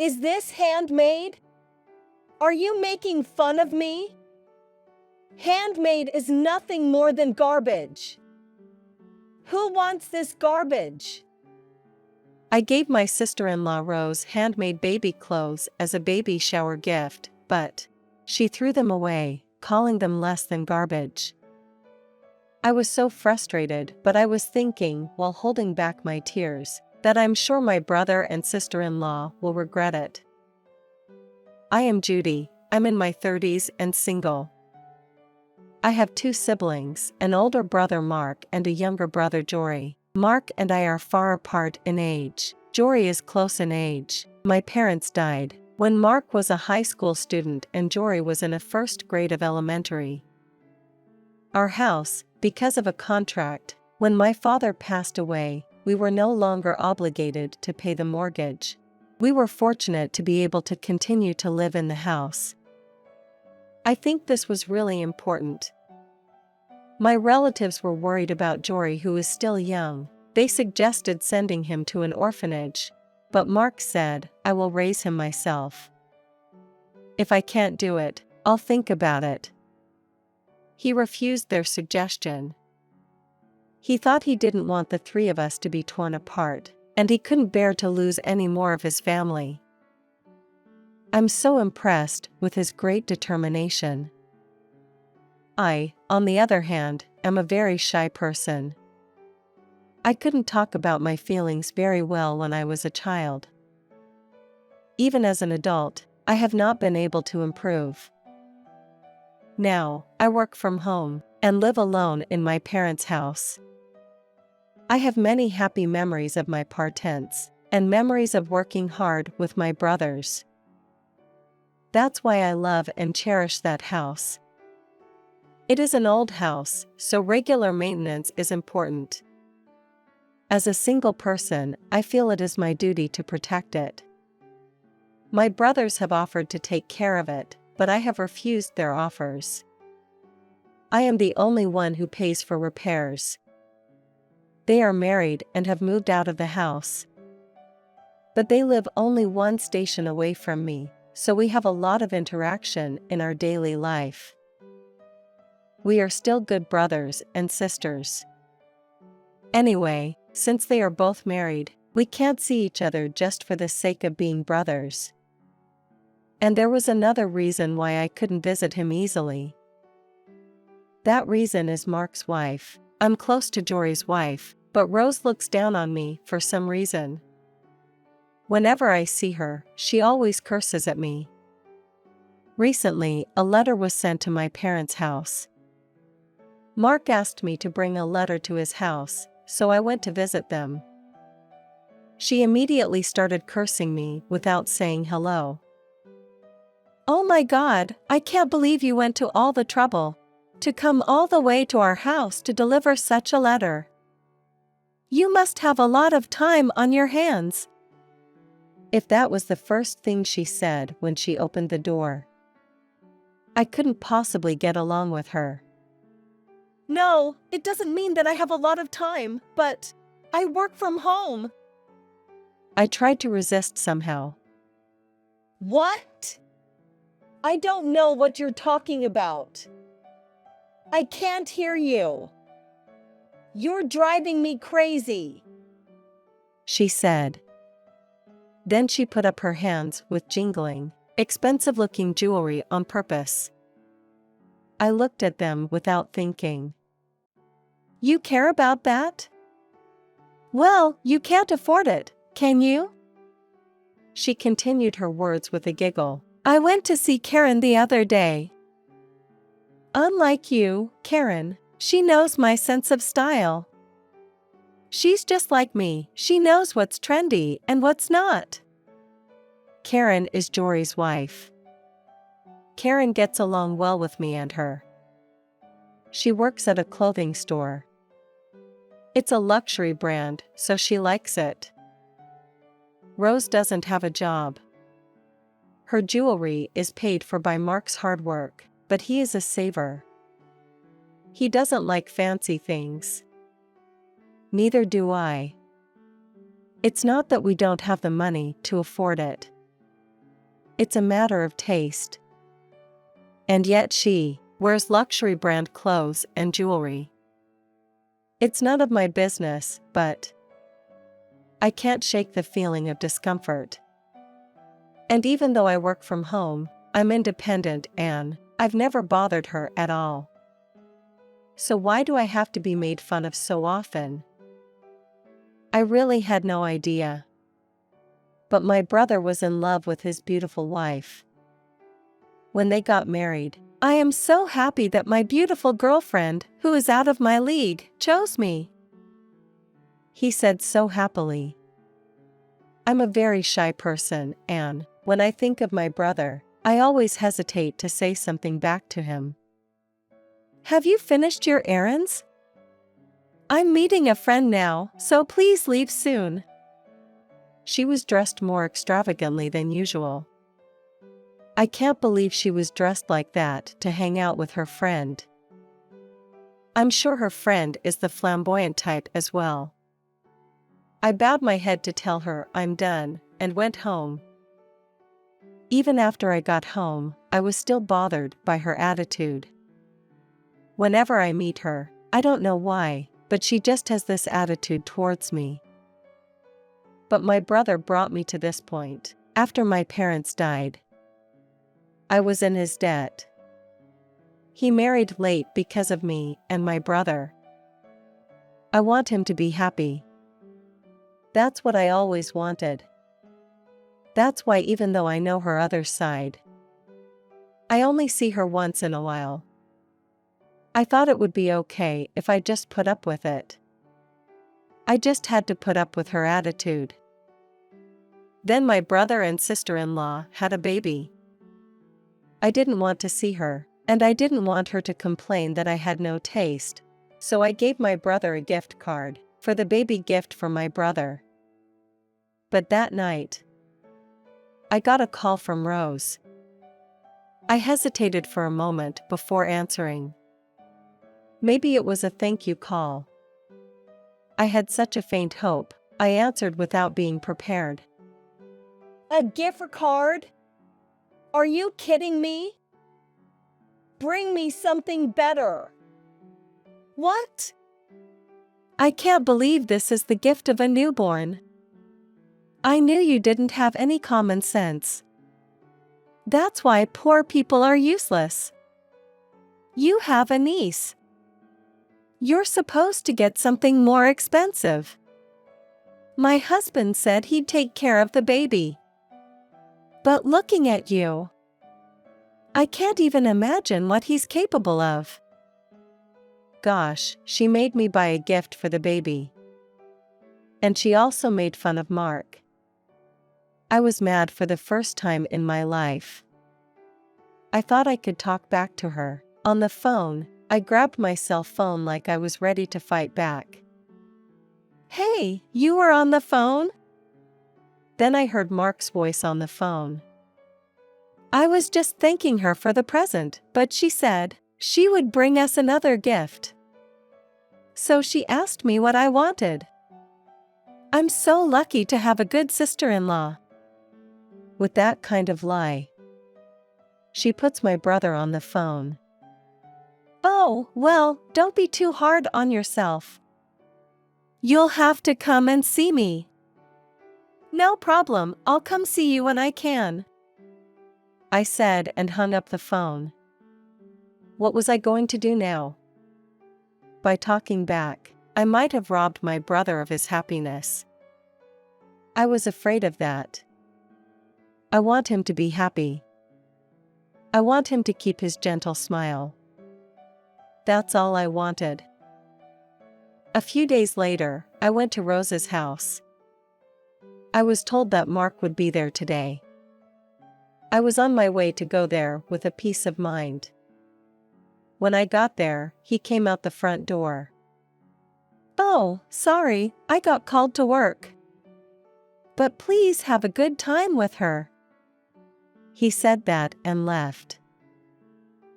Is this handmade? Are you making fun of me? Handmade is nothing more than garbage. Who wants this garbage? I gave my sister-in-law Rose handmade baby clothes as a baby shower gift, but she threw them away, calling them less than garbage. I was so frustrated, but I was thinking, while holding back my tears, that I'm sure my brother and sister-in-law will regret it. I am Judy. I'm in my 30s and single. I have 2 siblings, an older brother Mark and a younger brother Jory. Mark and I are far apart in age. Jory is close in age. My parents died when Mark was a high school student and Jory was in a first grade of elementary. Our house, because of a contract, when my father passed away, we were no longer obligated to pay the mortgage. We were fortunate to be able to continue to live in the house. I think this was really important. My relatives were worried about Jory, who is still young. They suggested sending him to an orphanage, but Mark said, "I will raise him myself. If I can't do it, I'll think about it." He refused their suggestion. He thought he didn't want the 3 of us to be torn apart, and he couldn't bear to lose any more of his family. I'm so impressed with his great determination. I, on the other hand, am a very shy person. I couldn't talk about my feelings very well when I was a child. Even as an adult, I have not been able to improve. Now, I work from home and live alone in my parents' house. I have many happy memories of my parents and memories of working hard with my brothers. That's why I love and cherish that house. It is an old house, so regular maintenance is important. As a single person, I feel it is my duty to protect it. My brothers have offered to take care of it, but I have refused their offers. I am the only one who pays for repairs. They are married and have moved out of the house. But they live only 1 station away from me, so we have a lot of interaction in our daily life. We are still good brothers and sisters. Anyway, since they are both married, we can't see each other just for the sake of being brothers. And there was another reason why I couldn't visit him easily. That reason is Mark's wife. I'm close to Jory's wife, but Rose looks down on me for some reason. Whenever I see her, she always curses at me. Recently, a letter was sent to my parents' house. Mark asked me to bring a letter to his house, so I went to visit them. She immediately started cursing me without saying hello. "Oh my God, I can't believe you went to all the trouble to come all the way to our house to deliver such a letter. You must have a lot of time on your hands." If that was the first thing she said when she opened the door, I couldn't possibly get along with her. No, it doesn't mean that I have a lot of time, but I work from home. I tried to resist somehow. What? I don't know what you're talking about. I can't hear you. You're driving me crazy, she said. Then she put up her hands with jingling, expensive-looking jewelry on purpose. I looked at them without thinking. You care about that? Well, you can't afford it, can you? She continued her words with a giggle. I went to see Karen the other day. Unlike you, Karen, she knows my sense of style. She's just like me, she knows what's trendy and what's not. Karen is Jory's wife. Karen gets along well with me and her. She works at a clothing store. It's a luxury brand, so she likes it. Rose doesn't have a job. Her jewelry is paid for by Mark's hard work, but he is a saver. He doesn't like fancy things. Neither do I. It's not that we don't have the money to afford it. It's a matter of taste. And yet she wears luxury brand clothes and jewelry. It's none of my business, but I can't shake the feeling of discomfort. And even though I work from home, I'm independent and I've never bothered her at all. So why do I have to be made fun of so often? I really had no idea. But my brother was in love with his beautiful wife. When they got married, I am so happy that my beautiful girlfriend, who is out of my league, chose me, he said so happily. I'm a very shy person, and when I think of my brother, I always hesitate to say something back to him. Have you finished your errands? I'm meeting a friend now, so please leave soon. She was dressed more extravagantly than usual. I can't believe she was dressed like that to hang out with her friend. I'm sure her friend is the flamboyant type as well. I bowed my head to tell her I'm done and went home. Even after I got home, I was still bothered by her attitude. Whenever I meet her, I don't know why, but she just has this attitude towards me. But my brother brought me to this point. After my parents died, I was in his debt. He married late because of me and my brother. I want him to be happy. That's what I always wanted. That's why even though I know her other side, I only see her once in a while. I thought it would be okay if I just put up with it. I just had to put up with her attitude. Then my brother and sister-in-law had a baby. I didn't want to see her, and I didn't want her to complain that I had no taste, so I gave my brother a gift card for the baby gift for my brother. But that night, I got a call from Rose. I hesitated for a moment before answering. Maybe it was a thank you call. I had such a faint hope, I answered without being prepared. A gift card? Are you kidding me? Bring me something better. What? I can't believe this is the gift of a newborn. I knew you didn't have any common sense. That's why poor people are useless. You have a niece. You're supposed to get something more expensive. My husband said he'd take care of the baby. But looking at you, I can't even imagine what he's capable of. Gosh, she made me buy a gift for the baby. And she also made fun of Mark. I was mad for the first time in my life. I thought I could talk back to her. On the phone, I grabbed my cell phone like I was ready to fight back. Hey, you were on the phone? Then I heard Mark's voice on the phone. I was just thanking her for the present, but she said she would bring us another gift. So she asked me what I wanted. I'm so lucky to have a good sister-in-law. With that kind of lie. She puts my brother on the phone. Oh, well, don't be too hard on yourself. You'll have to come and see me. No problem, I'll come see you when I can, I said and hung up the phone. What was I going to do now? By talking back, I might have robbed my brother of his happiness. I was afraid of that. I want him to be happy. I want him to keep his gentle smile. That's all I wanted. A few days later, I went to Rose's house. I was told that Mark would be there today. I was on my way to go there with a peace of mind. When I got there, he came out the front door. Oh, sorry, I got called to work. But please have a good time with her. He said that and left.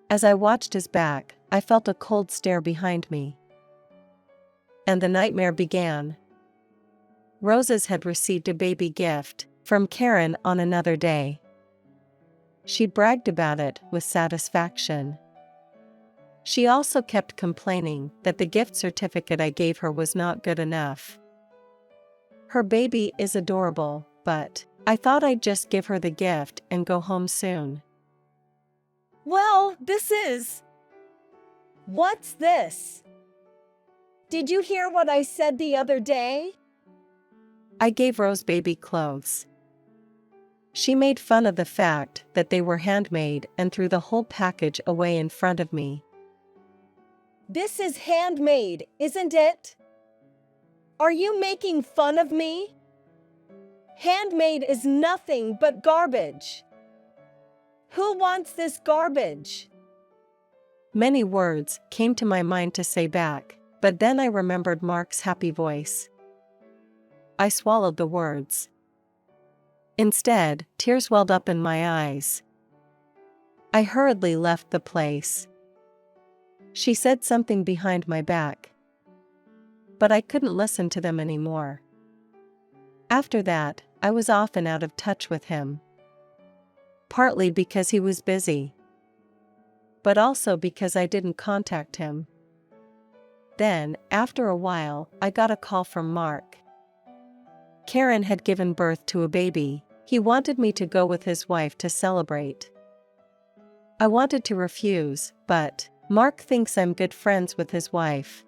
As I watched his back, I felt a cold stare behind me. And the nightmare began. Roses had received a baby gift from Karen on another day. She bragged about it with satisfaction. She also kept complaining that the gift certificate I gave her was not good enough. Her baby is adorable, but I thought I'd just give her the gift and go home soon. Well, What's this? Did you hear what I said the other day? I gave Rose baby clothes. She made fun of the fact that they were handmade and threw the whole package away in front of me. This is handmade, isn't it? Are you making fun of me? Handmade is nothing but garbage. Who wants this garbage? Many words came to my mind to say back, but then I remembered Mark's happy voice. I swallowed the words. Instead, tears welled up in my eyes. I hurriedly left the place. She said something behind my back, but I couldn't listen to them anymore. After that, I was often out of touch with him. Partly because he was busy, but also because I didn't contact him. Then, after a while, I got a call from Mark. Karen had given birth to a baby. He wanted me to go with his wife to celebrate. I wanted to refuse, but Mark thinks I'm good friends with his wife.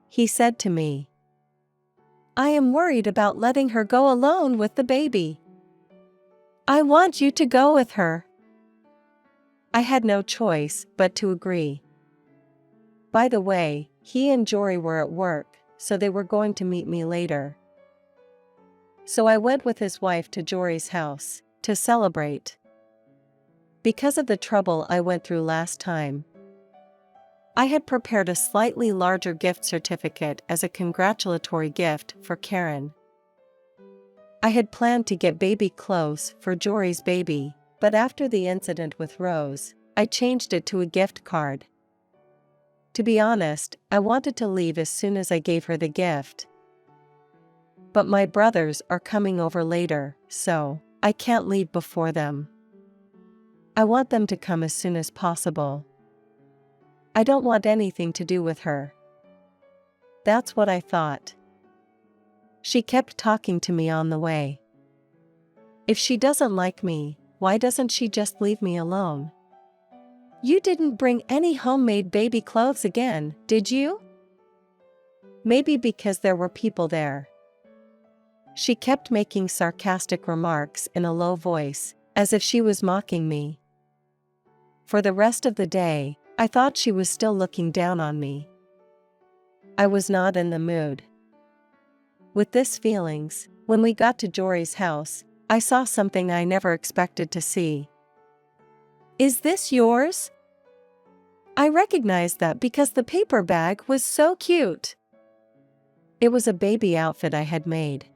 He said to me, "I am worried about letting her go alone with the baby. I want you to go with her." I had no choice but to agree. By the way, he and Jory were at work, so they were going to meet me later. So I went with his wife to Jory's house to celebrate. Because of the trouble I went through last time, I had prepared a slightly larger gift certificate as a congratulatory gift for Karen. I had planned to get baby clothes for Jory's baby, but after the incident with Rose, I changed it to a gift card. To be honest, I wanted to leave as soon as I gave her the gift. But my brothers are coming over later, so I can't leave before them. I want them to come as soon as possible. I don't want anything to do with her. That's what I thought. She kept talking to me on the way. If she doesn't like me, why doesn't she just leave me alone? You didn't bring any homemade baby clothes again, did you? Maybe because there were people there. She kept making sarcastic remarks in a low voice, as if she was mocking me. For the rest of the day, I thought she was still looking down on me. I was not in the mood. With these feelings, when we got to Jory's house, I saw something I never expected to see. "Is this yours?" I recognized that because the paper bag was so cute. It was a baby outfit I had made.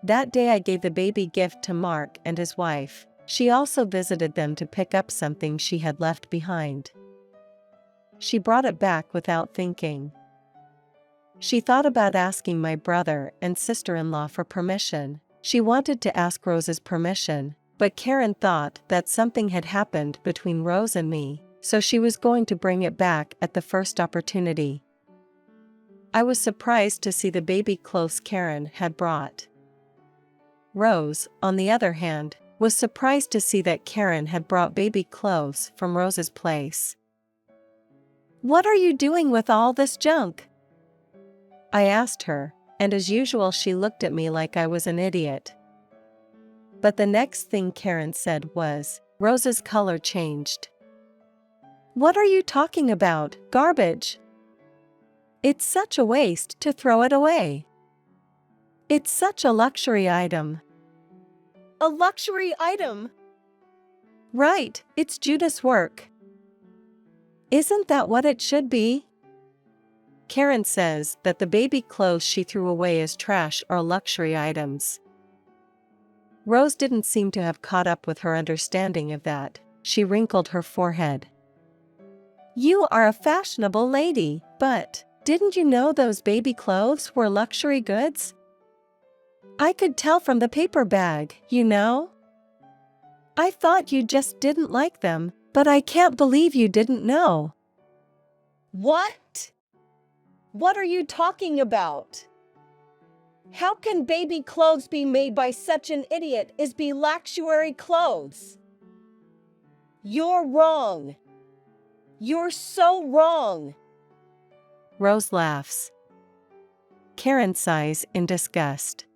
That day I gave the baby gift to Mark and his wife. She also visited them to pick up something she had left behind. She brought it back without thinking. She thought about asking my brother and sister-in-law for permission. She wanted to ask Rose's permission, but Karen thought that something had happened between Rose and me, so she was going to bring it back at the first opportunity. I was surprised to see the baby clothes Karen had brought. Rose, on the other hand, was surprised to see that Karen had brought baby clothes from Rose's place. "What are you doing with all this junk?" I asked her, and as usual she looked at me like I was an idiot. But the next thing Karen said was, Rose's color changed. "What are you talking about, garbage? It's such a waste to throw it away. It's such a luxury item." A luxury item? Right, it's Judith's work. Isn't that what it should be? Karen says that the baby clothes she threw away as trash are luxury items. Rose didn't seem to have caught up with her understanding of that. She wrinkled her forehead. "You are a fashionable lady, but didn't you know those baby clothes were luxury goods? I could tell from the paper bag, you know." I thought you just didn't like them, but I can't believe you didn't know. What? What are you talking about? How can baby clothes be made by such an idiot as be luxury clothes? You're wrong. You're so wrong. Rose laughs. Karen sighs in disgust.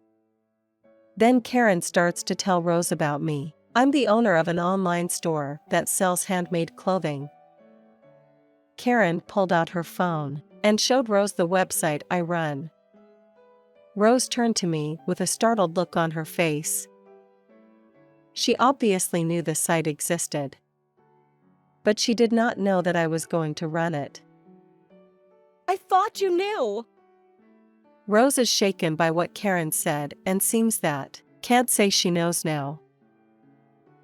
Then Karen starts to tell Rose about me. I'm the owner of an online store that sells handmade clothing. Karen pulled out her phone and showed Rose the website I run. Rose turned to me with a startled look on her face. She obviously knew the site existed, but she did not know that I was going to run it. I thought you knew. Rose is shaken by what Karen said and seems that can't say she knows now.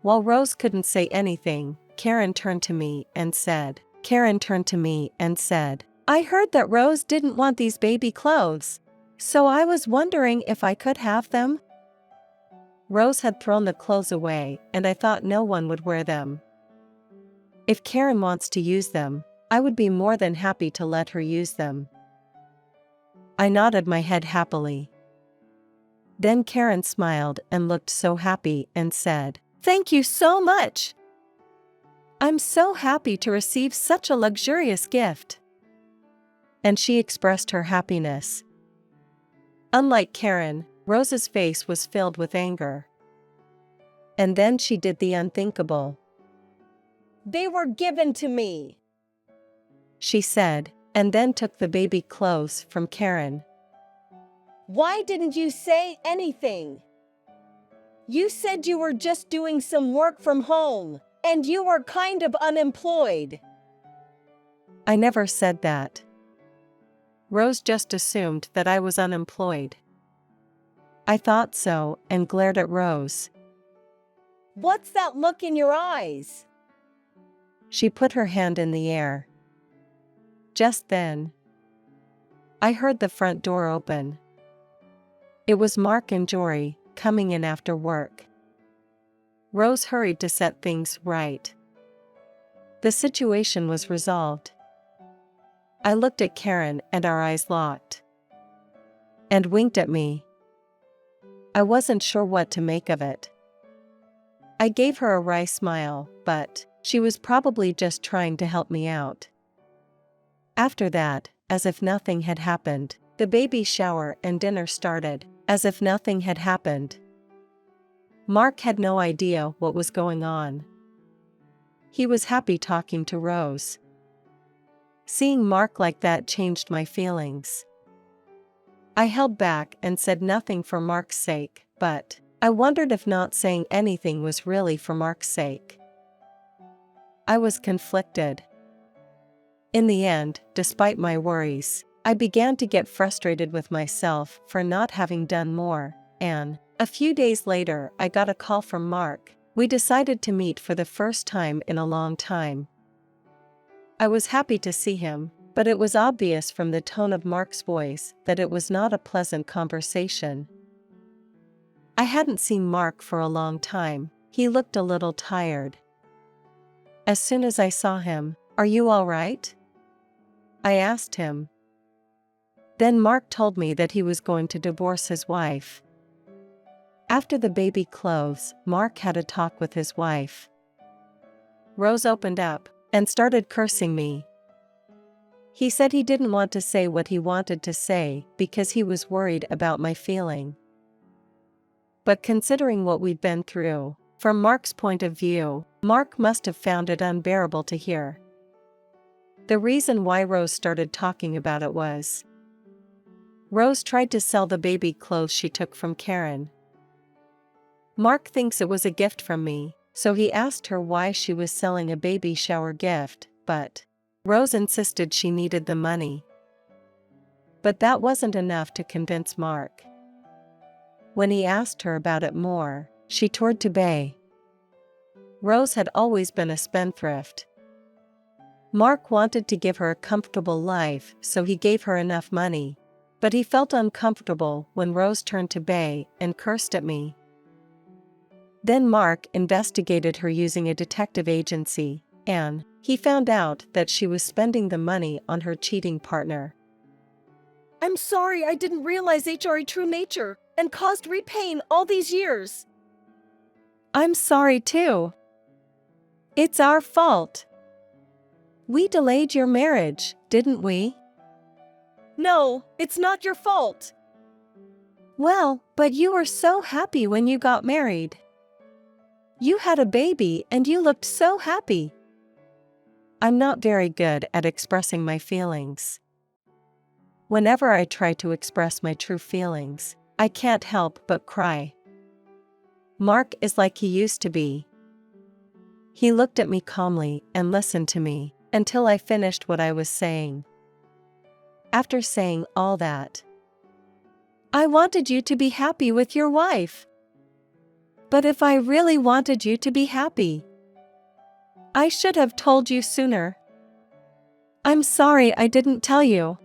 While Rose couldn't say anything, Karen turned to me and said, I heard that Rose didn't want these baby clothes, so I was wondering if I could have them. Rose had thrown the clothes away and I thought no one would wear them. If Karen wants to use them, I would be more than happy to let her use them. I nodded my head happily. Then Karen smiled and looked so happy and said, Thank you so much. I'm so happy to receive such a luxurious gift. And she expressed her happiness. Unlike Karen, Rose's face was filled with anger. And then she did the unthinkable. They were given to me, she said, and then took the baby clothes from Karen. Why didn't you say anything? You said you were just doing some work from home, and you were kind of unemployed. I never said that. Rose just assumed that I was unemployed. I thought so and glared at Rose. What's that look in your eyes? She put her hand in the air. Just then, I heard the front door open. It was Mark and Jory coming in after work. Rose hurried to set things right. The situation was resolved. I looked at Karen and our eyes locked. And winked at me. I wasn't sure what to make of it. I gave her a wry smile, but she was probably just trying to help me out. After that, as if nothing had happened, the baby shower and dinner started, as if nothing had happened. Mark had no idea what was going on. He was happy talking to Rose. Seeing Mark like that changed my feelings. I held back and said nothing for Mark's sake, but I wondered if not saying anything was really for Mark's sake. I was conflicted. In the end, despite my worries, I began to get frustrated with myself for not having done more, and a few days later I got a call from Mark. We decided to meet for the first time in a long time. I was happy to see him, but it was obvious from the tone of Mark's voice that it was not a pleasant conversation. I hadn't seen Mark for a long time. He looked a little tired. As soon as I saw him, "Are you all right?" I asked him. Then Mark told me that he was going to divorce his wife. After the baby clothes, Mark had a talk with his wife. Rose opened up and started cursing me. He said he didn't want to say what he wanted to say because he was worried about my feeling. But considering what we'd been through, from Mark's point of view, Mark must have found it unbearable to hear. The reason why Rose started talking about it was Rose tried to sell the baby clothes she took from Karen. Mark thinks it was a gift from me, so he asked her why she was selling a baby shower gift, but Rose insisted she needed the money. But that wasn't enough to convince Mark. When he asked her about it more, she toured to bay. Rose had always been a spendthrift. Mark wanted to give her a comfortable life, so he gave her enough money, but he felt uncomfortable when Rose turned to bay and cursed at me. Then Mark investigated her using a detective agency, and he found out that she was spending the money on her cheating partner. I'm sorry I didn't realize HRE true nature and caused repain all these years. I'm sorry too. It's our fault. We delayed your marriage, didn't we? No, it's not your fault. Well, but you were so happy when you got married. You had a baby and you looked so happy. I'm not very good at expressing my feelings. Whenever I try to express my true feelings, I can't help but cry. Mark is like he used to be. He looked at me calmly and listened to me until I finished what I was saying. After saying all that, I wanted you to be happy with your wife. But if I really wanted you to be happy, I should have told you sooner. I'm sorry I didn't tell you.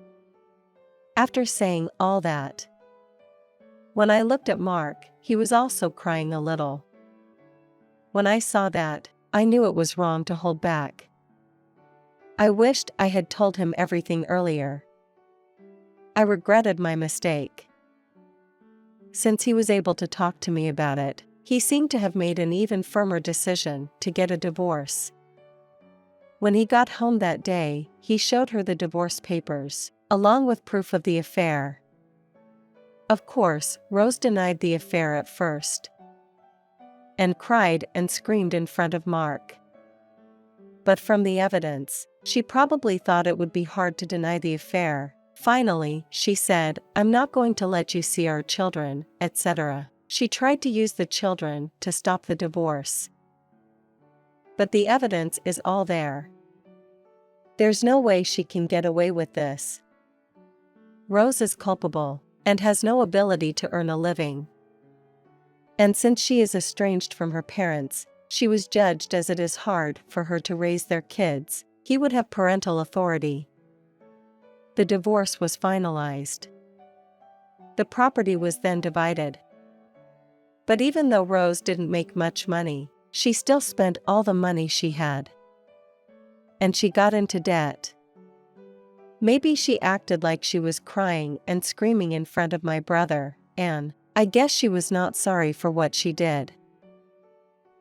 After saying all that, when I looked at Mark, he was also crying a little. When I saw that, I knew it was wrong to hold back. I wished I had told him everything earlier. I regretted my mistake. Since he was able to talk to me about it, he seemed to have made an even firmer decision to get a divorce. When he got home that day, he showed her the divorce papers, along with proof of the affair. Of course, Rose denied the affair at first, and cried and screamed in front of Mark. But from the evidence, she probably thought it would be hard to deny the affair. Finally, she said, "I'm not going to let you see our children," etc. She tried to use the children to stop the divorce. But the evidence is all there. There's no way she can get away with this. Rose is culpable and has no ability to earn a living. And since she is estranged from her parents, she was judged as it is hard for her to raise their kids. He would have parental authority. The divorce was finalized. The property was then divided. But even though Rose didn't make much money, she still spent all the money she had. And she got into debt. Maybe she acted like she was crying and screaming in front of my brother, and I guess she was not sorry for what she did.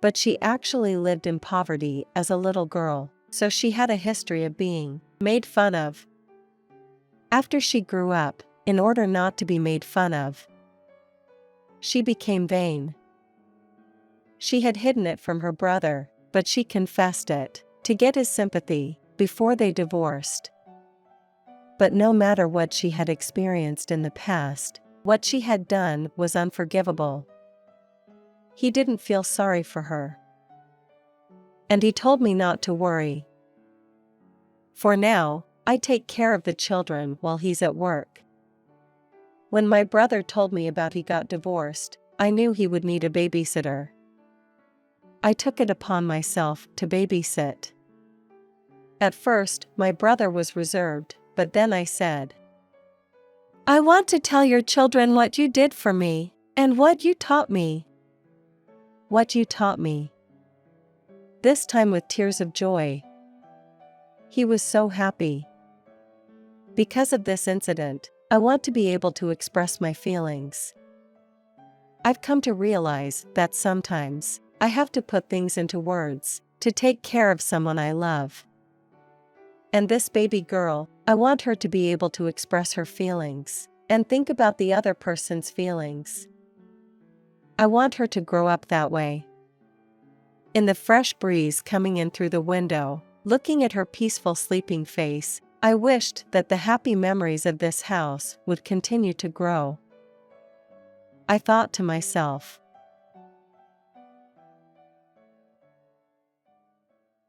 But she actually lived in poverty as a little girl, so she had a history of being made fun of. After she grew up, in order not to be made fun of, she became vain. She had hidden it from her brother, but she confessed it to get his sympathy before they divorced. But no matter what she had experienced in the past, what she had done was unforgivable. He didn't feel sorry for her. And he told me not to worry. For now, I take care of the children while he's at work. When my brother told me about he got divorced, I knew he would need a babysitter. I took it upon myself to babysit. At first, my brother was reserved, but then I said, "I want to tell your children what you did for me, and what you taught me." What you taught me. This time with tears of joy. He was so happy. Because of this incident, I want to be able to express my feelings. I've come to realize that sometimes I have to put things into words to take care of someone I love. And this baby girl, I want her to be able to express her feelings and think about the other person's feelings. I want her to grow up that way. In the fresh breeze coming in through the window, looking at her peaceful sleeping face, I wished that the happy memories of this house would continue to grow. I thought to myself,